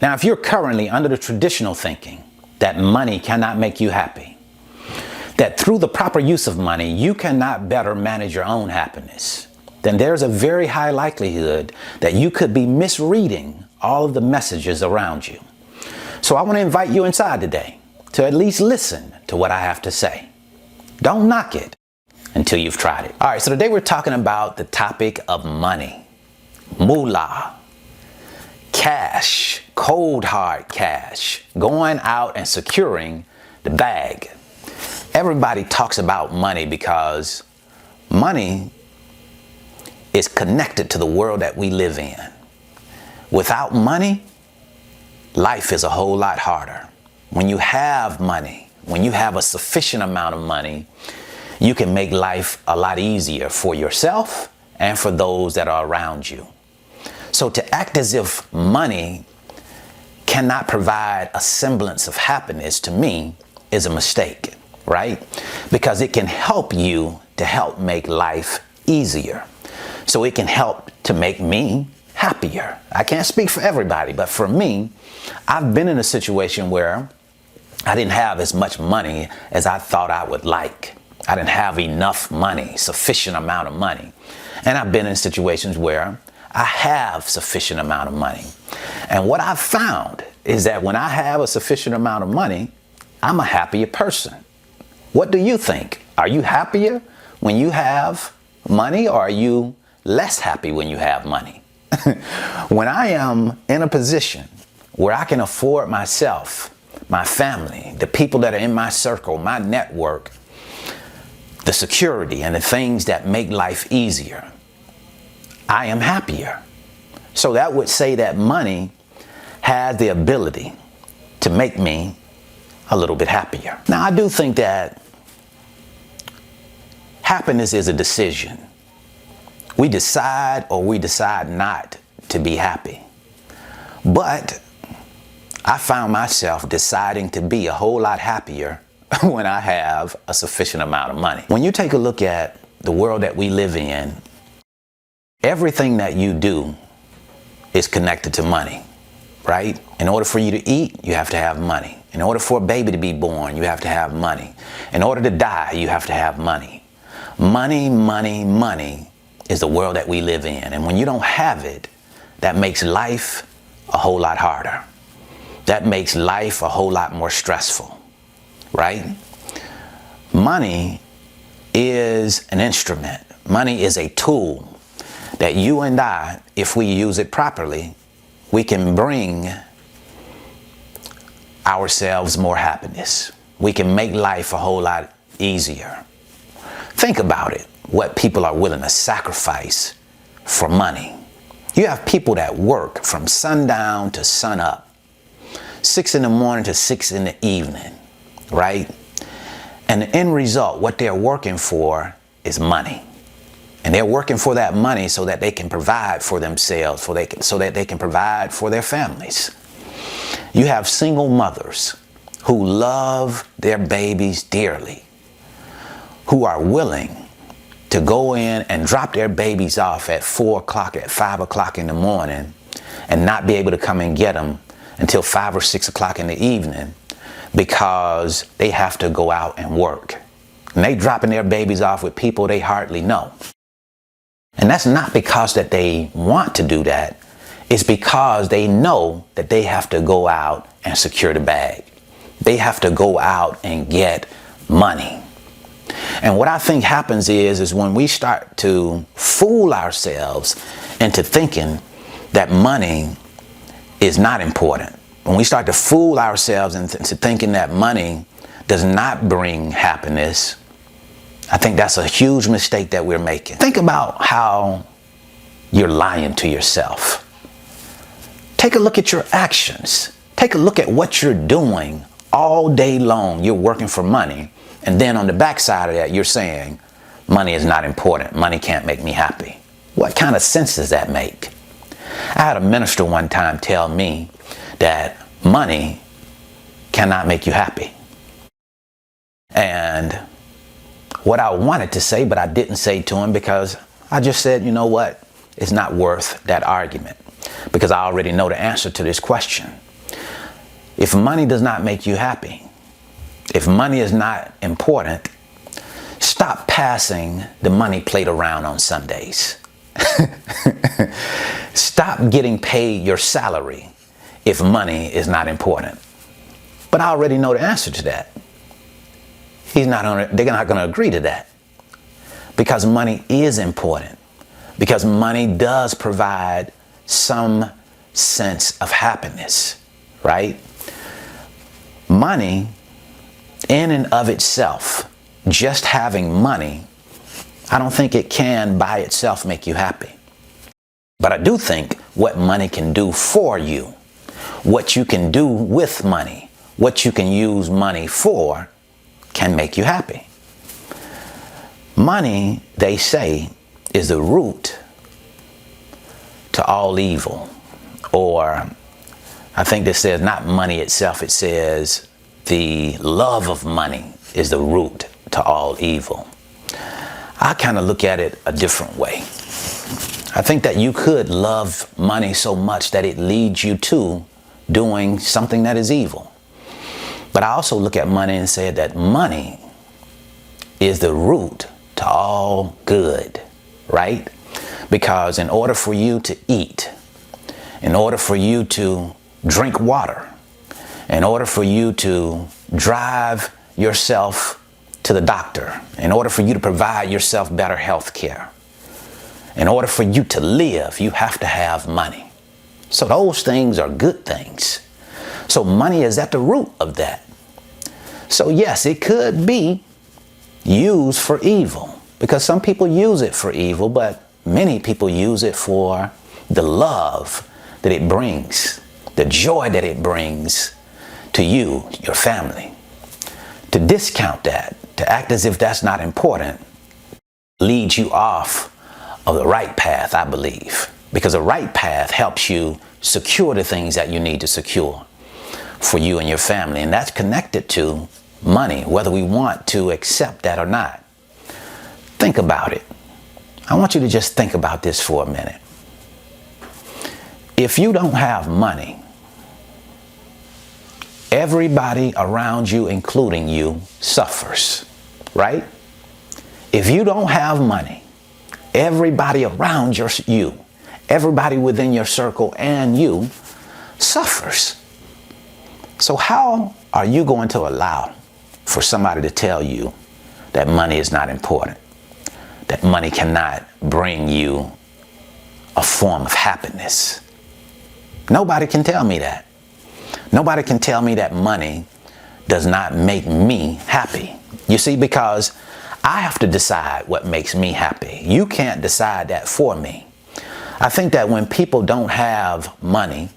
Now, if you're currently under the traditional thinking that money cannot make you happy, that through the proper use of money, you cannot better manage your own happiness, then there's a very high likelihood that you could be misreading all of the messages around you. So I want to invite you inside today to at least listen to what I have to say. Don't knock it until you've tried it. All right, so today we're talking about the topic of money. Moolah. Cash, cold hard cash, going out and securing the bag. Everybody talks about money because money is connected to the world that we live in. Without money, life is a whole lot harder. When you have money, when you have a sufficient amount of money, you can make life a lot easier for yourself and for those that are around you. So to act as if money cannot provide a semblance of happiness, to me, is a mistake, right? Because it can help you to help make life easier. So it can help to make me happier. I can't speak for everybody, but for me, I've been in a situation where I didn't have as much money as I thought I would like. I didn't have enough money, sufficient amount of money. And I've been in situations where I have sufficient amount of money. And what I've found is that when I have a sufficient amount of money, I'm a happier person. What do you think? Are you happier when you have money, or are you less happy when you have money? When I am in a position where I can afford myself, my family, the people that are in my circle, my network, the security and the things that make life easier, I am happier. So that would say that money has the ability to make me a little bit happier. Now, I do think that happiness is a decision. We decide or we decide not to be happy. But I found myself deciding to be a whole lot happier when I have a sufficient amount of money. When you take a look at the world that we live in, everything that you do is connected to money, right? In order for you to eat, you have to have money. In order for a baby to be born, you have to have money. In order to die, you have to have money. Money, money, money is the world that we live in. And when you don't have it, that makes life a whole lot harder. That makes life a whole lot more stressful, right? Money is an instrument. Money is a tool that you and I, if we use it properly, we can bring ourselves more happiness. We can make life a whole lot easier. Think about it, what people are willing to sacrifice for money. You have people that work from sundown to sunup, 6 in the morning to 6 in the evening, right? And the end result, what they're working for is money. And they're working for that money so that they can provide for themselves, so that they can provide for their families. You have single mothers who love their babies dearly, who are willing to go in and drop their babies off at 4 o'clock, at 5 o'clock in the morning, and not be able to come and get them until 5 or 6 o'clock in the evening because they have to go out and work. And they dropping their babies off with people they hardly know. And that's not because that they want to do that. It's because they know that they have to go out and secure the bag. They have to go out and get money. And what I think happens is when we start to fool ourselves into thinking that money is not important, when we start to fool ourselves into thinking that money does not bring happiness, I think that's a huge mistake that we're making. Think about how you're lying to yourself. Take a look at your actions. Take a look at what you're doing all day long. You're working for money. And then on the backside of that, you're saying, money is not important. Money can't make me happy. What kind of sense does that make? I had a minister one time tell me that money cannot make you happy. And what I wanted to say, but I didn't say to him because I just said, you know what? It's not worth that argument because I already know the answer to this question. If money does not make you happy, if money is not important, stop passing the money plate around on Sundays. Stop getting paid your salary if money is not important. But I already know the answer to that. They're not going to agree to that. Because money is important. Because money does provide some sense of happiness, right? Money, in and of itself, just having money, I don't think it can by itself make you happy. But I do think what money can do for you, what you can do with money, what you can use money for, can make you happy. Money, they say, is the root to all evil. Or I think this says not money itself, it says the love of money is the root to all evil. I kind of look at it a different way. I think that you could love money so much that it leads you to doing something that is evil. But I also look at money and say that money is the root to all good, right? Because in order for you to eat, in order for you to drink water, in order for you to drive yourself to the doctor, in order for you to provide yourself better health care, in order for you to live, you have to have money. So those things are good things. So money is at the root of that. So yes, it could be used for evil, because some people use it for evil, but many people use it for the love that it brings, the joy that it brings to you, your family. To discount that, to act as if that's not important, leads you off of the right path, I believe. Because the right path helps you secure the things that you need to secure for you and your family. And that's connected to money, whether we want to accept that or not. Think about it. I want you to just think about this for a minute. If you don't have money, everybody around you, including you, suffers, right? If you don't have money, everybody around you, everybody within your circle and you suffers. So how are you going to allow for somebody to tell you that money is not important, that money cannot bring you a form of happiness? Nobody can tell me that. Nobody can tell me that money does not make me happy. You see, because I have to decide what makes me happy. You can't decide that for me. I think that when people don't have money,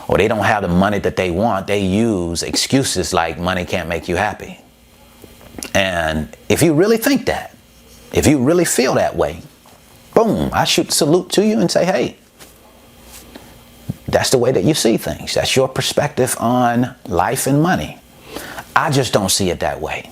or they don't have the money that they want, they use excuses like money can't make you happy. And if you really think that, if you really feel that way, boom, I should salute to you and say, hey, that's the way that you see things. That's your perspective on life and money. I just don't see it that way.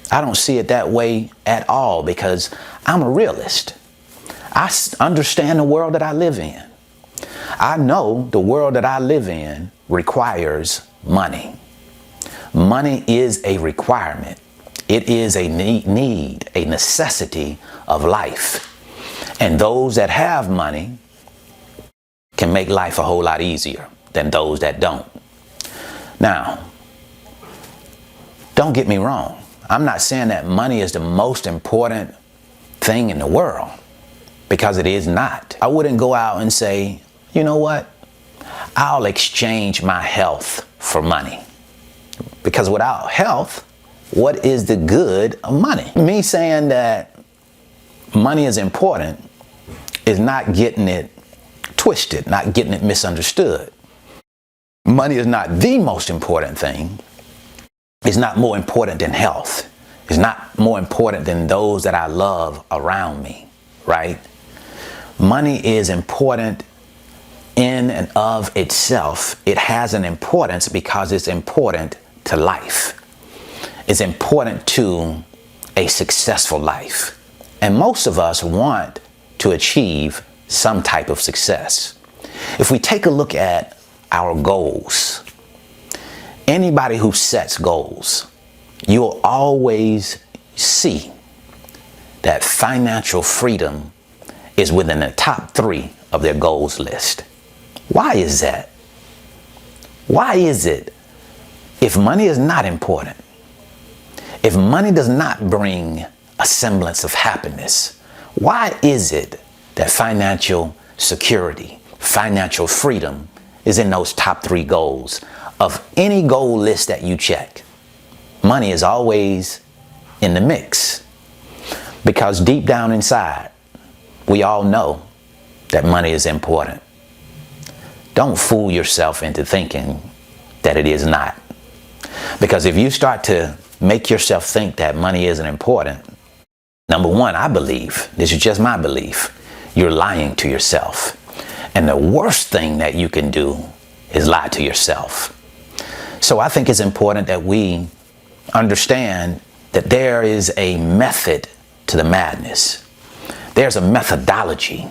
I don't see it that way at all, because I'm a realist. I understand the world that I live in. I know the world that I live in requires money. Money is a requirement. It is a need, a necessity of life. And those that have money can make life a whole lot easier than those that don't. Now, don't get me wrong. I'm not saying that money is the most important thing in the world, because it is not. I wouldn't go out and say, you know what? I'll exchange my health for money. Because without health, what is the good of money? Me saying that money is important is not getting it twisted, not getting it misunderstood. Money is not the most important thing. It's not more important than health. It's not more important than those that I love around me, right? Money is important in and of itself. It has an importance because it's important to life. It's important to a successful life. And most of us want to achieve some type of success. If we take a look at our goals, anybody who sets goals, you'll always see that financial freedom is within the top 3 of their goals list. Why is that? Why is it, if money is not important, if money does not bring a semblance of happiness, why is it that financial security, financial freedom is in those top 3 goals of any goal list that you check? Money is always in the mix, because deep down inside, we all know that money is important. Don't fool yourself into thinking that it is not. Because if you start to make yourself think that money isn't important, number one, I believe, this is just my belief, you're lying to yourself. And the worst thing that you can do is lie to yourself. So I think it's important that we understand that there is a method to the madness. There's a methodology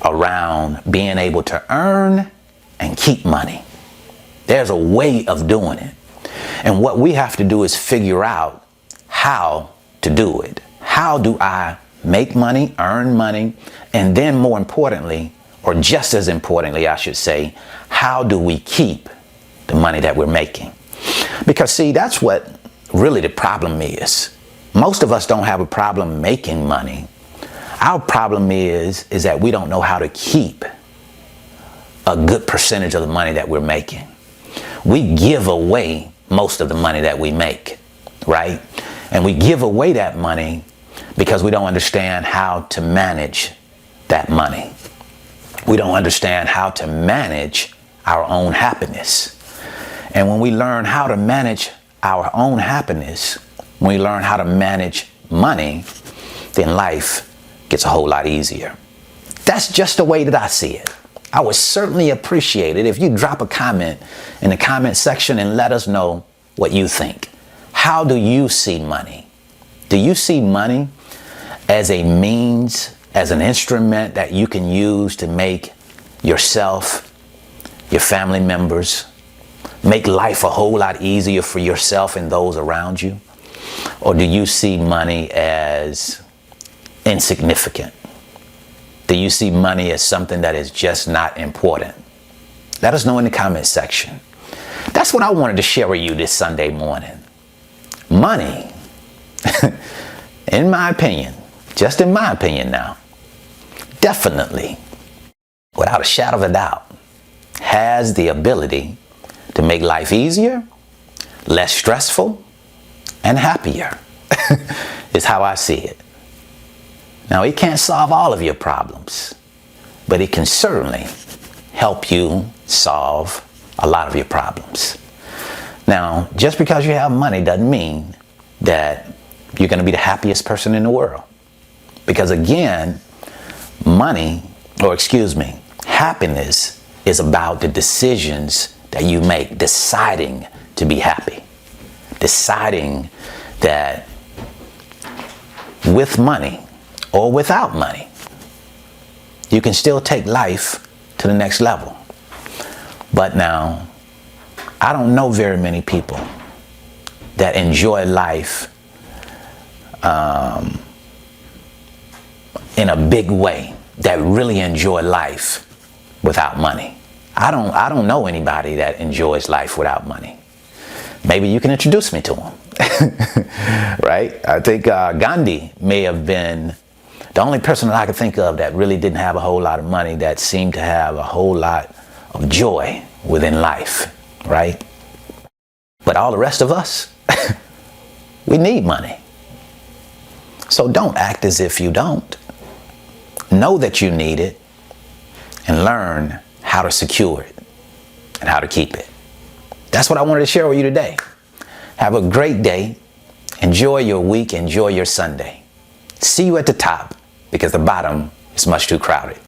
around being able to earn and keep money. There's a way of doing it. And what we have to do is figure out how to do it. How do I make money, earn money, and then more importantly, or just as importantly, I should say, how do we keep the money that we're making? Because see, that's what really the problem is. Most of us don't have a problem making money. Our problem is that we don't know how to keep a good percentage of the money that we're making. We give away most of the money that we make, right? And we give away that money because we don't understand how to manage that money. We don't understand how to manage our own happiness. And when we learn how to manage our own happiness, when we learn how to manage money, then life gets a whole lot easier. That's just the way that I see it. I would certainly appreciate it if you drop a comment in the comment section and let us know what you think. How do you see money? Do you see money as a means, as an instrument that you can use to make yourself, your family members, make life a whole lot easier for yourself and those around you? Or do you see money as insignificant? Do you see money as something that is just not important? Let us know in the comment section. That's what I wanted to share with you this Sunday morning. Money, in my opinion, just in my opinion now, definitely, without a shadow of a doubt, has the ability to make life easier, less stressful, and happier, is how I see it. Now, it can't solve all of your problems, but it can certainly help you solve a lot of your problems. Now, just because you have money doesn't mean that you're going to be the happiest person in the world. Because again, happiness is about the decisions that you make, deciding to be happy. Deciding that with money or without money, you can still take life to the next level. But now, I don't know very many people that enjoy life in a big way, that really enjoy life without money. I don't know anybody that enjoys life without money. Maybe you can introduce me to them. Right? I think Gandhi may have been the only person that I could think of that really didn't have a whole lot of money, that seemed to have a whole lot of joy within life, right? But all the rest of us, we need money. So don't act as if you don't. Know that you need it and learn how to secure it and how to keep it. That's what I wanted to share with you today. Have a great day. Enjoy your week. Enjoy your Sunday. See you at the top, because the bottom is much too crowded.